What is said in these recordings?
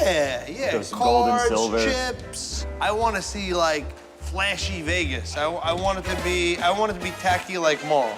Yeah. Those gold and Cards, silver. chips. I want to see like flashy Vegas. I want it to be tacky like mall.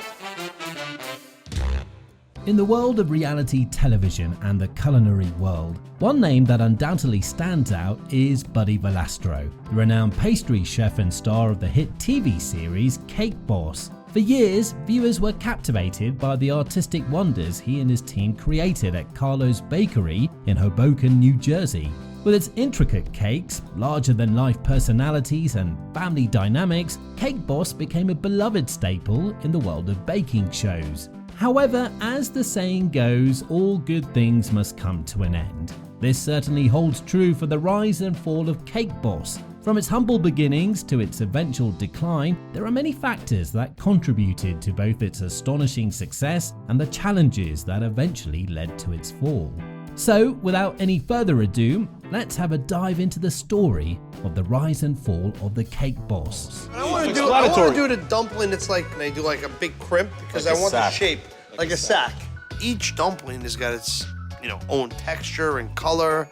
In the world of reality television and the culinary world, one name that undoubtedly stands out is Buddy Valastro, the renowned pastry chef and star of the hit TV series Cake Boss. For years, viewers were captivated by the artistic wonders he and his team created at Carlo's Bakery in Hoboken, New Jersey. With its intricate cakes, larger-than-life personalities and family dynamics, Cake Boss became a beloved staple in the world of baking shows. However, as the saying goes, all good things must come to an end. This certainly holds true for the rise and fall of Cake Boss. From its humble beginnings to its eventual decline, there are many factors that contributed to both its astonishing success and the challenges that eventually led to its fall. So, without any further ado, let's have a dive into the story of the rise and fall of the Cake Boss. I want to do the dumpling. It's like, and I do like a big crimp because Like I want sack. the shape like a sack. Each dumpling has got its, own texture and color.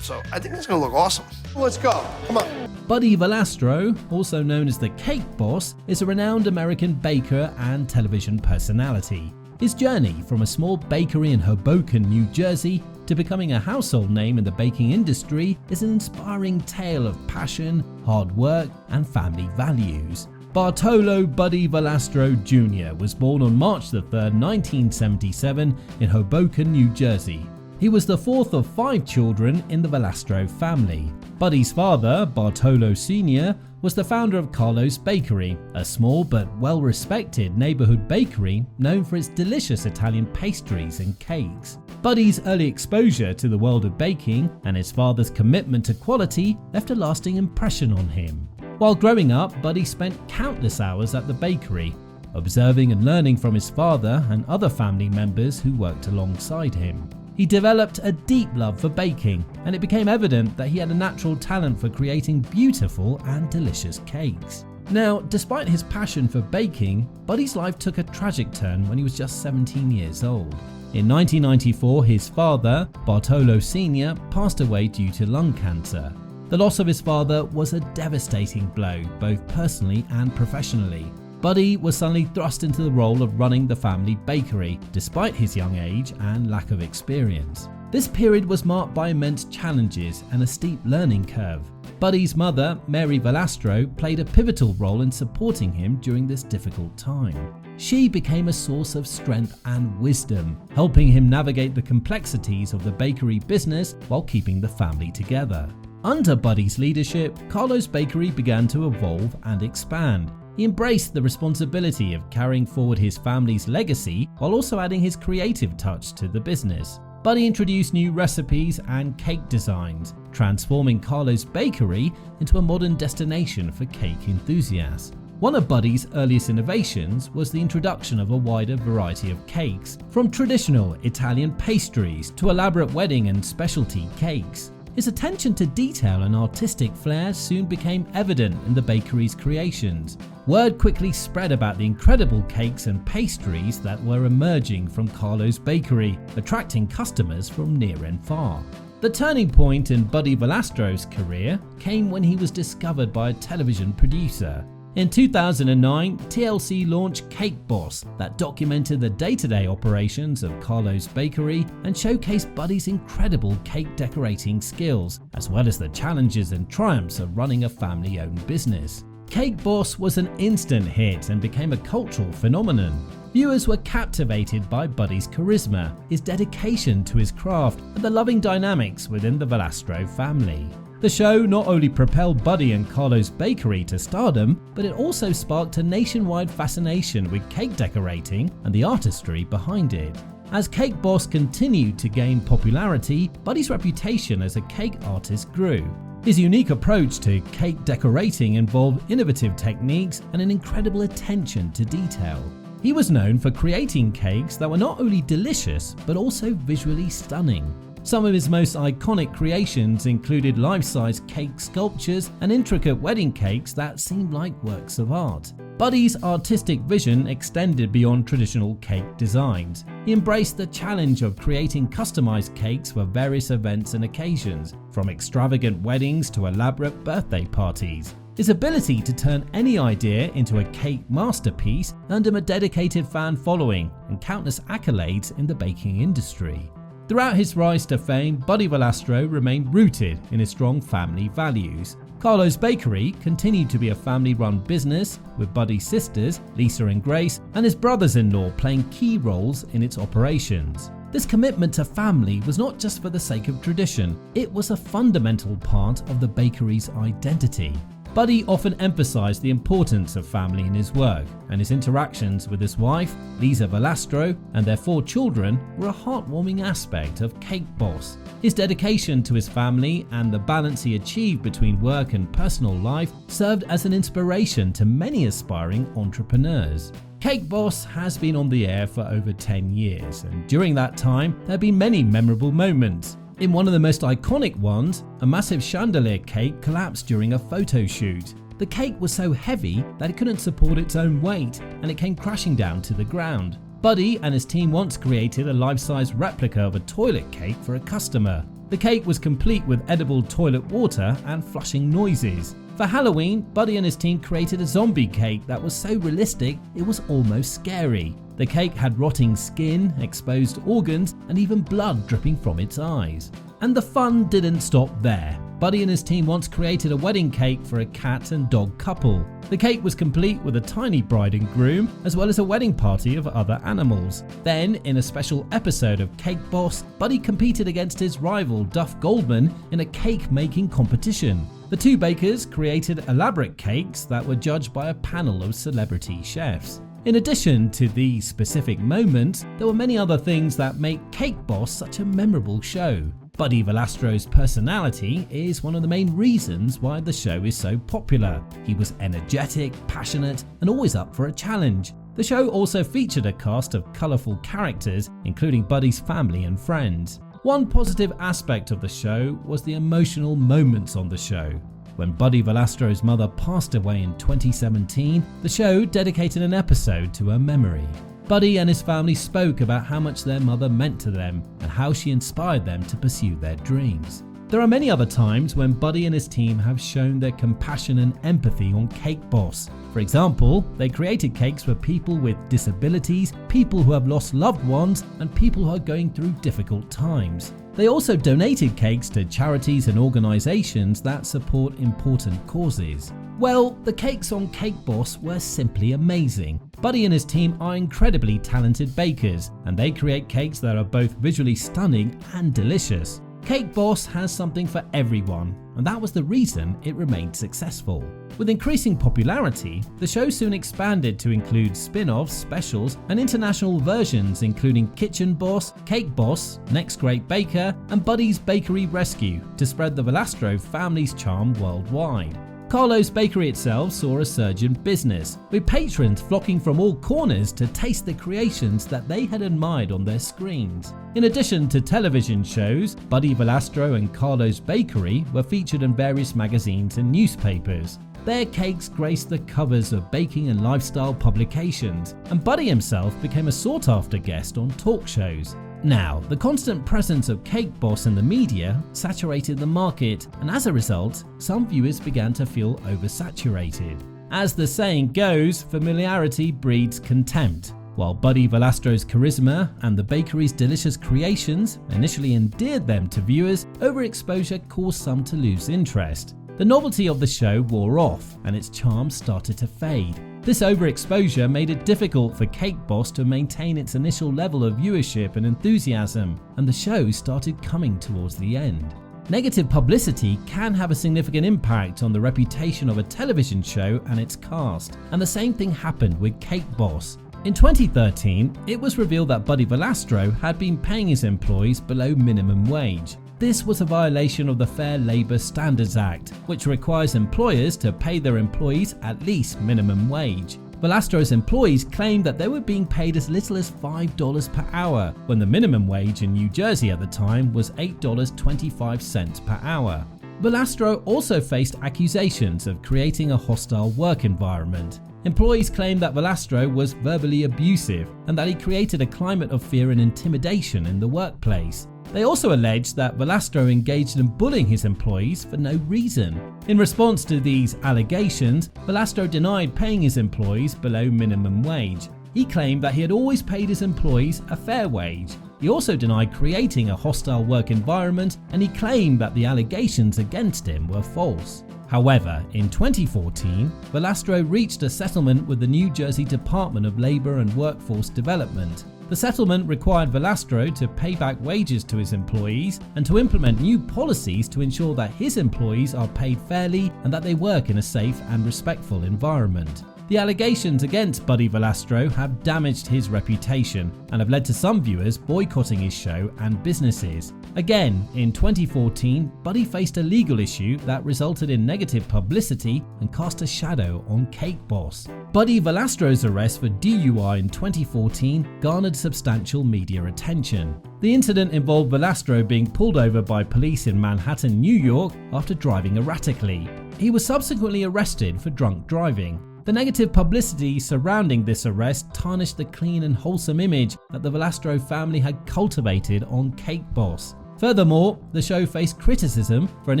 So I think it's gonna look awesome. Let's go. Come on. Buddy Valastro, also known as the Cake Boss, is a renowned American baker and television personality. His journey from a small bakery in Hoboken, New Jersey, to becoming a household name in the baking industry is an inspiring tale of passion, hard work, and family values. Bartolo Buddy Valastro Jr. was born on March 3, 1977 in Hoboken, New Jersey. He was the fourth of 5 children in the Valastro family. Buddy's father, Bartolo Sr., was the founder of Carlo's Bakery, a small but well-respected neighborhood bakery known for its delicious Italian pastries and cakes. Buddy's early exposure to the world of baking and his father's commitment to quality left a lasting impression on him. While growing up, Buddy spent countless hours at the bakery, observing and learning from his father and other family members who worked alongside him. He developed a deep love for baking, and it became evident that he had a natural talent for creating beautiful and delicious cakes. Now, despite his passion for baking, Buddy's life took a tragic turn when he was just 17 years old. In 1994, his father, Bartolo Sr., passed away due to lung cancer. The loss of his father was a devastating blow, both personally and professionally. Buddy was suddenly thrust into the role of running the family bakery, despite his young age and lack of experience. This period was marked by immense challenges and a steep learning curve. Buddy's mother, Mary Valastro, played a pivotal role in supporting him during this difficult time. She became a source of strength and wisdom, helping him navigate the complexities of the bakery business while keeping the family together. Under Buddy's leadership, Carlo's Bakery began to evolve and expand. He embraced the responsibility of carrying forward his family's legacy while also adding his creative touch to the business. Buddy introduced new recipes and cake designs, transforming Carlo's Bakery into a modern destination for cake enthusiasts. One of Buddy's earliest innovations was the introduction of a wider variety of cakes, from traditional Italian pastries to elaborate wedding and specialty cakes. His attention to detail and artistic flair soon became evident in the bakery's creations. Word quickly spread about the incredible cakes and pastries that were emerging from Carlo's Bakery, attracting customers from near and far. The turning point in Buddy Valastro's career came when he was discovered by a television producer. In 2009, TLC launched Cake Boss that documented the day-to-day operations of Carlo's Bakery and showcased Buddy's incredible cake decorating skills, as well as the challenges and triumphs of running a family-owned business. Cake Boss was an instant hit and became a cultural phenomenon. Viewers were captivated by Buddy's charisma, his dedication to his craft, and the loving dynamics within the Valastro family. The show not only propelled Buddy and Carlo's Bakery to stardom, but it also sparked a nationwide fascination with cake decorating and the artistry behind it. As Cake Boss continued to gain popularity, Buddy's reputation as a cake artist grew. His unique approach to cake decorating involved innovative techniques and an incredible attention to detail. He was known for creating cakes that were not only delicious, but also visually stunning. Some of his most iconic creations included life-size cake sculptures and intricate wedding cakes that seemed like works of art. Buddy's artistic vision extended beyond traditional cake designs. He embraced the challenge of creating customized cakes for various events and occasions, from extravagant weddings to elaborate birthday parties. His ability to turn any idea into a cake masterpiece earned him a dedicated fan following and countless accolades in the baking industry. Throughout his rise to fame, Buddy Valastro remained rooted in his strong family values. Carlo's Bakery continued to be a family-run business, with Buddy's sisters, Lisa and Grace, and his brothers-in-law playing key roles in its operations. This commitment to family was not just for the sake of tradition, it was a fundamental part of the bakery's identity. Buddy often emphasized the importance of family in his work, and his interactions with his wife, Lisa Valastro, and their 4 children were a heartwarming aspect of Cake Boss. His dedication to his family and the balance he achieved between work and personal life served as an inspiration to many aspiring entrepreneurs. Cake Boss has been on the air for over 10 years, and during that time, there have been many memorable moments. In one of the most iconic ones, a massive chandelier cake collapsed during a photo shoot. The cake was so heavy that it couldn't support its own weight, and it came crashing down to the ground. Buddy and his team once created a life-size replica of a toilet cake for a customer. The cake was complete with edible toilet water and flushing noises. For Halloween, Buddy and his team created a zombie cake that was so realistic it was almost scary. The cake had rotting skin, exposed organs, and even blood dripping from its eyes. And the fun didn't stop there. Buddy and his team once created a wedding cake for a cat and dog couple. The cake was complete with a tiny bride and groom, as well as a wedding party of other animals. Then, in a special episode of Cake Boss, Buddy competed against his rival Duff Goldman in a cake-making competition. The 2 bakers created elaborate cakes that were judged by a panel of celebrity chefs. In addition to these specific moments, there were many other things that make Cake Boss such a memorable show. Buddy Valastro's personality is one of the main reasons why the show is so popular. He was energetic, passionate, and always up for a challenge. The show also featured a cast of colourful characters, including Buddy's family and friends. One positive aspect of the show was the emotional moments on the show. When Buddy Valastro's mother passed away in 2017, the show dedicated an episode to her memory. Buddy and his family spoke about how much their mother meant to them and how she inspired them to pursue their dreams. There are many other times when Buddy and his team have shown their compassion and empathy on Cake Boss. For example, they created cakes for people with disabilities, people who have lost loved ones, and people who are going through difficult times. They also donated cakes to charities and organizations that support important causes. Well, the cakes on Cake Boss were simply amazing. Buddy and his team are incredibly talented bakers, and they create cakes that are both visually stunning and delicious. Cake Boss has something for everyone, and that was the reason it remained successful. With increasing popularity, the show soon expanded to include spin-offs, specials, and international versions including Kitchen Boss, Cake Boss, Next Great Baker, and Buddy's Bakery Rescue to spread the Valastro family's charm worldwide. Carlo's Bakery itself saw a surge in business, with patrons flocking from all corners to taste the creations that they had admired on their screens. In addition to television shows, Buddy Valastro and Carlo's Bakery were featured in various magazines and newspapers. Their cakes graced the covers of baking and lifestyle publications, and Buddy himself became a sought-after guest on talk shows. Now, the constant presence of Cake Boss in the media saturated the market, and as a result, some viewers began to feel oversaturated. As the saying goes, familiarity breeds contempt. While Buddy Valastro's charisma and the bakery's delicious creations initially endeared them to viewers, overexposure caused some to lose interest. The novelty of the show wore off, and its charm started to fade. This overexposure made it difficult for Cake Boss to maintain its initial level of viewership and enthusiasm, and the show started coming towards the end. Negative publicity can have a significant impact on the reputation of a television show and its cast, and the same thing happened with Cake Boss. In 2013, it was revealed that Buddy Valastro had been paying his employees below minimum wage. This was a violation of the Fair Labor Standards Act, which requires employers to pay their employees at least minimum wage. Valastro's employees claimed that they were being paid as little as $5 per hour, when the minimum wage in New Jersey at the time was $8.25 per hour. Valastro also faced accusations of creating a hostile work environment. Employees claimed that Valastro was verbally abusive and that he created a climate of fear and intimidation in the workplace. They also alleged that Valastro engaged in bullying his employees for no reason. In response to these allegations, Valastro denied paying his employees below minimum wage. He claimed that he had always paid his employees a fair wage. He also denied creating a hostile work environment, and he claimed that the allegations against him were false. However, in 2014, Valastro reached a settlement with the New Jersey Department of Labor and Workforce Development. The settlement required Valastro to pay back wages to his employees and to implement new policies to ensure that his employees are paid fairly and that they work in a safe and respectful environment. The allegations against Buddy Valastro have damaged his reputation and have led to some viewers boycotting his show and businesses. Again, in 2014, Buddy faced a legal issue that resulted in negative publicity and cast a shadow on Cake Boss. Buddy Valastro's arrest for DUI in 2014 garnered substantial media attention. The incident involved Valastro being pulled over by police in Manhattan, New York after driving erratically. He was subsequently arrested for drunk driving. The negative publicity surrounding this arrest tarnished the clean and wholesome image that the Valastro family had cultivated on Cake Boss. Furthermore, the show faced criticism for an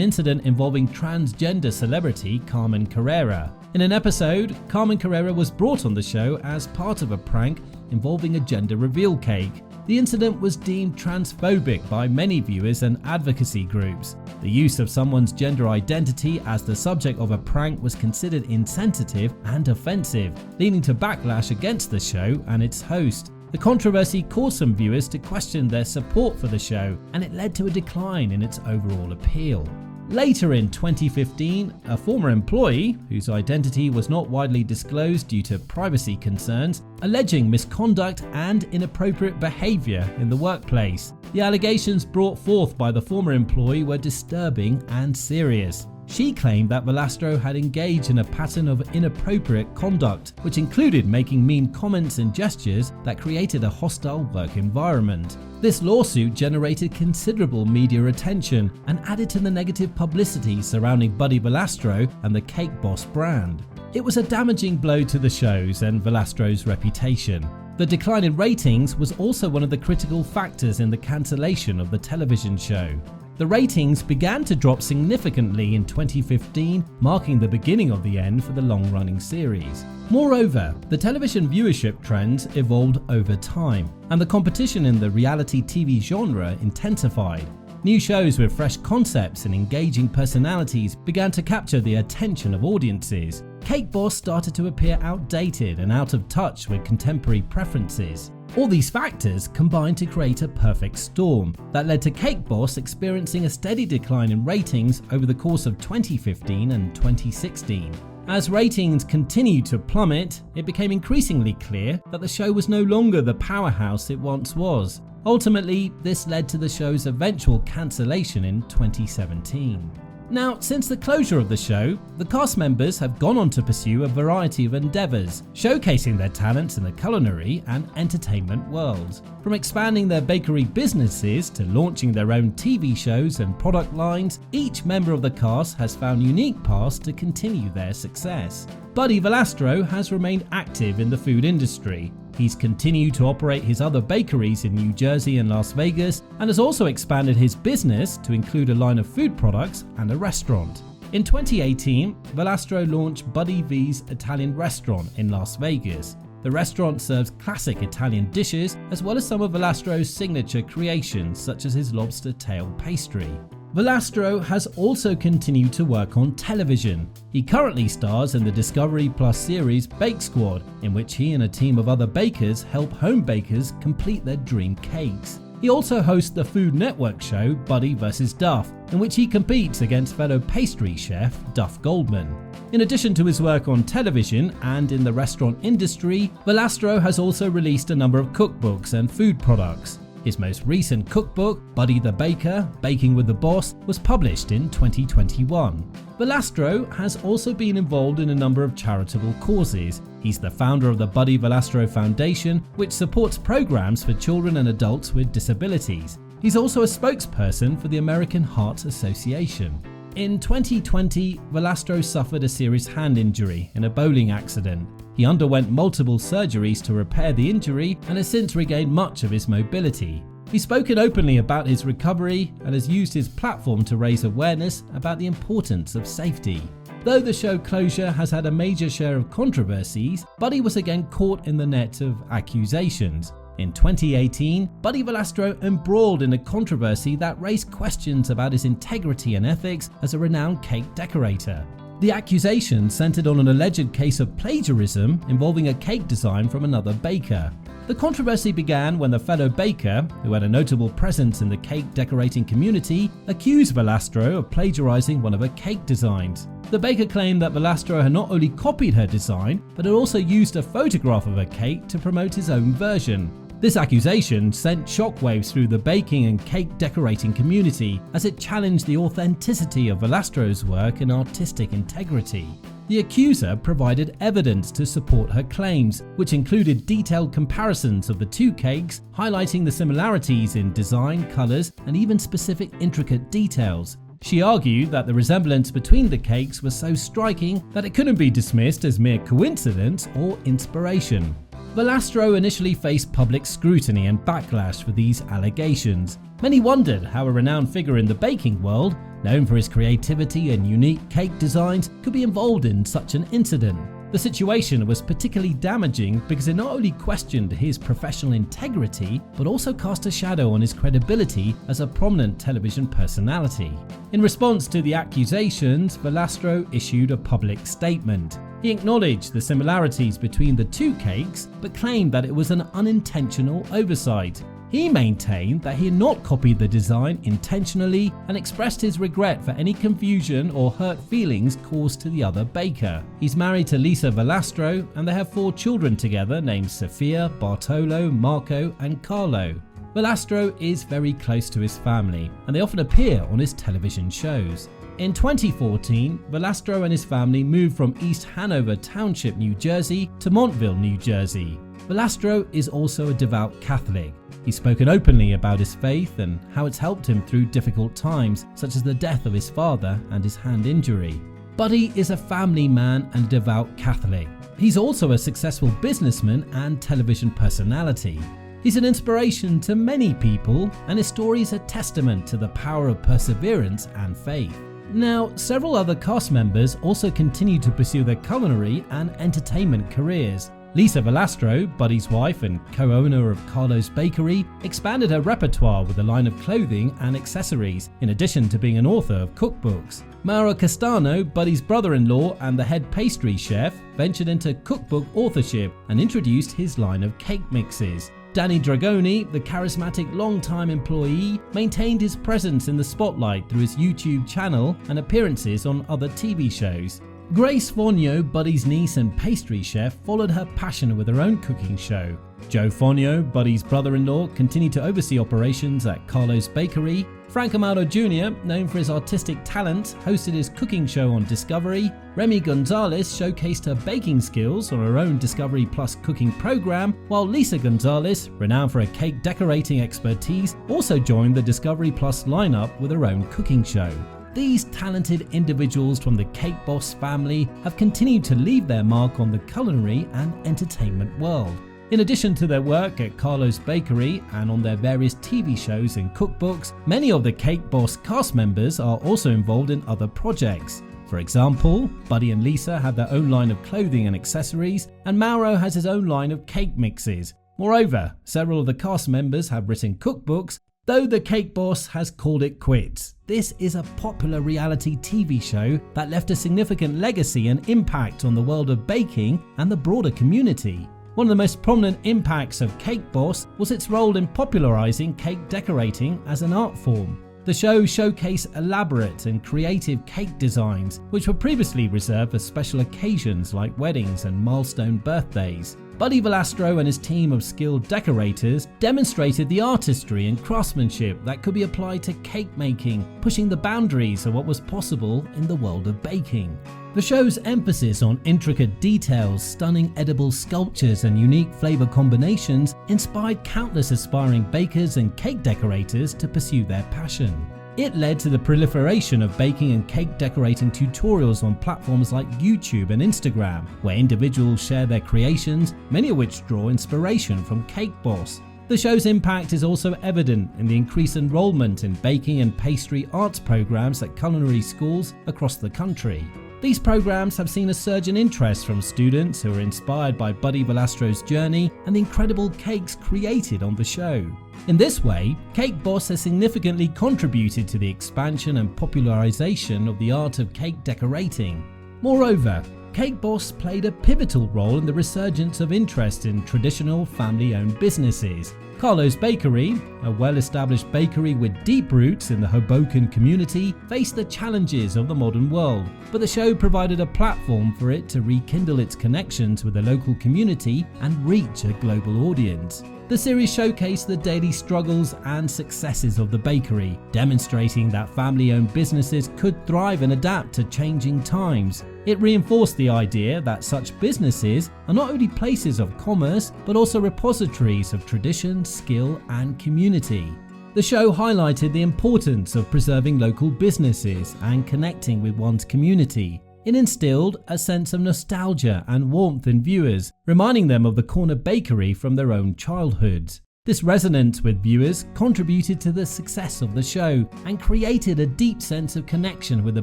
incident involving transgender celebrity Carmen Carrera. In an episode, Carmen Carrera was brought on the show as part of a prank involving a gender reveal cake. The incident was deemed transphobic by many viewers and advocacy groups. The use of someone's gender identity as the subject of a prank was considered insensitive and offensive, leading to backlash against the show and its host. The controversy caused some viewers to question their support for the show, and it led to a decline in its overall appeal. Later in 2015, a former employee, whose identity was not widely disclosed due to privacy concerns, alleging misconduct and inappropriate behavior in the workplace. The allegations brought forth by the former employee were disturbing and serious. She claimed that Valastro had engaged in a pattern of inappropriate conduct, which included making mean comments and gestures that created a hostile work environment. This lawsuit generated considerable media attention and added to the negative publicity surrounding Buddy Valastro and the Cake Boss brand. It was a damaging blow to the show's and Valastro's reputation. The decline in ratings was also one of the critical factors in the cancellation of the television show. The ratings began to drop significantly in 2015, marking the beginning of the end for the long-running series. Moreover, the television viewership trends evolved over time, and the competition in the reality TV genre intensified. New shows with fresh concepts and engaging personalities began to capture the attention of audiences. Cake Boss started to appear outdated and out of touch with contemporary preferences. All these factors combined to create a perfect storm that led to Cake Boss experiencing a steady decline in ratings over the course of 2015 and 2016. As ratings continued to plummet, it became increasingly clear that the show was no longer the powerhouse it once was. Ultimately, this led to the show's eventual cancellation in 2017. Now, since the closure of the show, the cast members have gone on to pursue a variety of endeavours, showcasing their talents in the culinary and entertainment worlds. From expanding their bakery businesses to launching their own TV shows and product lines, each member of the cast has found unique paths to continue their success. Buddy Valastro has remained active in the food industry. He's continued to operate his other bakeries in New Jersey and Las Vegas, and has also expanded his business to include a line of food products and a restaurant. In 2018, Valastro launched Buddy V's Italian restaurant in Las Vegas. The restaurant serves classic Italian dishes as well as some of Valastro's signature creations such as his lobster tail pastry. Valastro has also continued to work on television. He currently stars in the Discovery Plus series Bake Squad, in which he and a team of other bakers help home bakers complete their dream cakes. He also hosts the Food Network show Buddy vs. Duff, in which he competes against fellow pastry chef Duff Goldman. In addition to his work on television and in the restaurant industry, Valastro has also released a number of cookbooks and food products. His most recent cookbook, Buddy the Baker, Baking with the Boss, was published in 2021. Valastro has also been involved in a number of charitable causes. He's the founder of the Buddy Valastro Foundation, which supports programs for children and adults with disabilities. He's also a spokesperson for the American Heart Association. In 2020, Valastro suffered a serious hand injury in a bowling accident. He underwent multiple surgeries to repair the injury and has since regained much of his mobility. He's spoken openly about his recovery and has used his platform to raise awareness about the importance of safety. Though the show closure has had a major share of controversies, Buddy was again caught in the net of accusations. In 2018, Buddy Valastro embroiled in a controversy that raised questions about his integrity and ethics as a renowned cake decorator. The accusation centered on an alleged case of plagiarism involving a cake design from another baker. The controversy began when the fellow baker, who had a notable presence in the cake decorating community, accused Valastro of plagiarizing one of her cake designs. The baker claimed that Valastro had not only copied her design, but had also used a photograph of her cake to promote his own version. This accusation sent shockwaves through the baking and cake decorating community as it challenged the authenticity of Valastro's work and artistic integrity. The accuser provided evidence to support her claims, which included detailed comparisons of the two cakes, highlighting the similarities in design, colors, and even specific intricate details. She argued that the resemblance between the cakes was so striking that it couldn't be dismissed as mere coincidence or inspiration. Valastro initially faced public scrutiny and backlash for these allegations. Many wondered how a renowned figure in the baking world, known for his creativity and unique cake designs, could be involved in such an incident. The situation was particularly damaging because it not only questioned his professional integrity, but also cast a shadow on his credibility as a prominent television personality. In response to the accusations, Valastro issued a public statement. He acknowledged the similarities between the two cakes, but claimed that it was an unintentional oversight. He maintained that he had not copied the design intentionally and expressed his regret for any confusion or hurt feelings caused to the other baker. He's married to Lisa Valastro and they have 4 children together named Sofia, Bartolo, Marco and Carlo. Valastro is very close to his family and they often appear on his television shows. In 2014, Valastro and his family moved from East Hanover Township, New Jersey to Montville, New Jersey. Valastro is also a devout Catholic. He's spoken openly about his faith and how it's helped him through difficult times, such as the death of his father and his hand injury. Buddy is a family man and devout Catholic. He's also a successful businessman and television personality. He's an inspiration to many people, and his story is a testament to the power of perseverance and faith. Now, several other cast members also continue to pursue their culinary and entertainment careers. Lisa Valastro, Buddy's wife and co-owner of Carlo's Bakery, expanded her repertoire with a line of clothing and accessories, in addition to being an author of cookbooks. Mauro Castano, Buddy's brother-in-law and the head pastry chef, ventured into cookbook authorship and introduced his line of cake mixes. Danny Dragoni, the charismatic long-time employee, maintained his presence in the spotlight through his YouTube channel and appearances on other TV shows. Grace Fogno, Buddy's niece and pastry chef, followed her passion with her own cooking show. Joe Fogno, Buddy's brother-in-law, continued to oversee operations at Carlo's Bakery. Frank Amado Jr., known for his artistic talent, hosted his cooking show on Discovery. Remy Gonzalez showcased her baking skills on her own Discovery Plus cooking program, while Lisa Gonzalez, renowned for her cake decorating expertise, also joined the Discovery Plus lineup with her own cooking show. These talented individuals from the Cake Boss family have continued to leave their mark on the culinary and entertainment world. In addition to their work at Carlo's Bakery and on their various TV shows and cookbooks, many of the Cake Boss cast members are also involved in other projects. For example, Buddy and Lisa have their own line of clothing and accessories, and Mauro has his own line of cake mixes. Moreover, several of the cast members have written cookbooks, though the Cake Boss has called it quits. This is a popular reality TV show that left a significant legacy and impact on the world of baking and the broader community. One of the most prominent impacts of Cake Boss was its role in popularizing cake decorating as an art form. The show showcased elaborate and creative cake designs, which were previously reserved for special occasions like weddings and milestone birthdays. Buddy Valastro and his team of skilled decorators demonstrated the artistry and craftsmanship that could be applied to cake making, pushing the boundaries of what was possible in the world of baking. The show's emphasis on intricate details, stunning edible sculptures and unique flavor combinations inspired countless aspiring bakers and cake decorators to pursue their passion. It led to the proliferation of baking and cake decorating tutorials on platforms like YouTube and Instagram, where individuals share their creations, many of which draw inspiration from Cake Boss. The show's impact is also evident in the increased enrollment in baking and pastry arts programs at culinary schools across the country. These programs have seen a surge in interest from students who are inspired by Buddy Valastro's journey and the incredible cakes created on the show. In this way, Cake Boss has significantly contributed to the expansion and popularization of the art of cake decorating. Moreover, Cake Boss played a pivotal role in the resurgence of interest in traditional family-owned businesses. Carlo's Bakery, a well-established bakery with deep roots in the Hoboken community, faced the challenges of the modern world, but the show provided a platform for it to rekindle its connections with the local community and reach a global audience. The series showcased the daily struggles and successes of the bakery, demonstrating that family-owned businesses could thrive and adapt to changing times. It reinforced the idea that such businesses are not only places of commerce, but also repositories of tradition, skill, and community. The show highlighted the importance of preserving local businesses and connecting with one's community. It instilled a sense of nostalgia and warmth in viewers, reminding them of the corner bakery from their own childhoods. This resonance with viewers contributed to the success of the show and created a deep sense of connection with the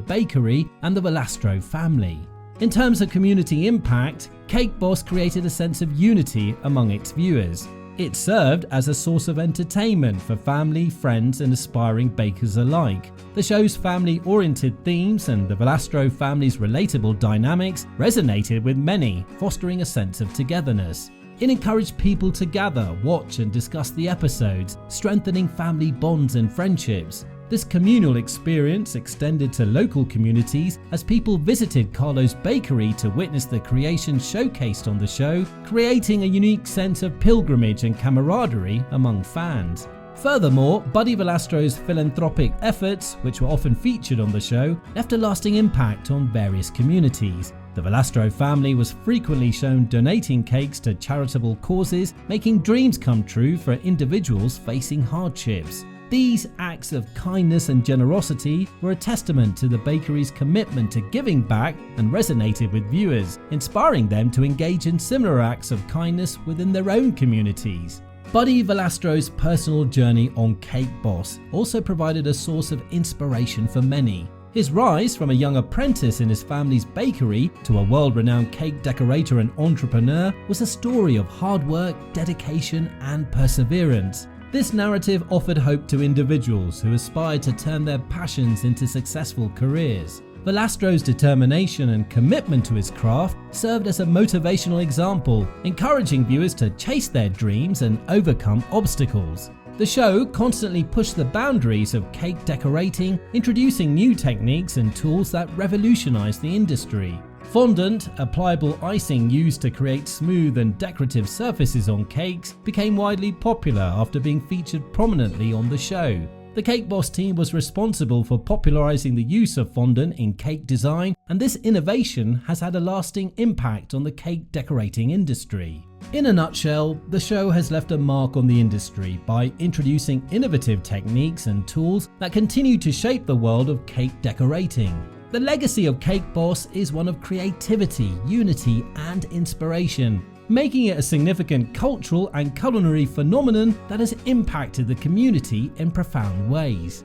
bakery and the Valastro family. In terms of community impact, Cake Boss created a sense of unity among its viewers. It served as a source of entertainment for family, friends, and aspiring bakers alike. The show's family-oriented themes and the Valastro family's relatable dynamics resonated with many, fostering a sense of togetherness. It encouraged people to gather, watch, and discuss the episodes, strengthening family bonds and friendships. This communal experience extended to local communities as people visited Carlo's Bakery to witness the creations showcased on the show, creating a unique sense of pilgrimage and camaraderie among fans. Furthermore, Buddy Valastro's philanthropic efforts, which were often featured on the show, left a lasting impact on various communities. The Valastro family was frequently shown donating cakes to charitable causes, making dreams come true for individuals facing hardships. These acts of kindness and generosity were a testament to the bakery's commitment to giving back and resonated with viewers, inspiring them to engage in similar acts of kindness within their own communities. Buddy Valastro's personal journey on Cake Boss also provided a source of inspiration for many. His rise from a young apprentice in his family's bakery to a world-renowned cake decorator and entrepreneur was a story of hard work, dedication, and perseverance. This narrative offered hope to individuals who aspired to turn their passions into successful careers. Valastro's determination and commitment to his craft served as a motivational example, encouraging viewers to chase their dreams and overcome obstacles. The show constantly pushed the boundaries of cake decorating, introducing new techniques and tools that revolutionized the industry. Fondant, a pliable icing used to create smooth and decorative surfaces on cakes, became widely popular after being featured prominently on the show. The Cake Boss team was responsible for popularizing the use of fondant in cake design, and this innovation has had a lasting impact on the cake decorating industry. In a nutshell, the show has left a mark on the industry by introducing innovative techniques and tools that continue to shape the world of cake decorating. The legacy of Cake Boss is one of creativity, unity, and inspiration, making it a significant cultural and culinary phenomenon that has impacted the community in profound ways.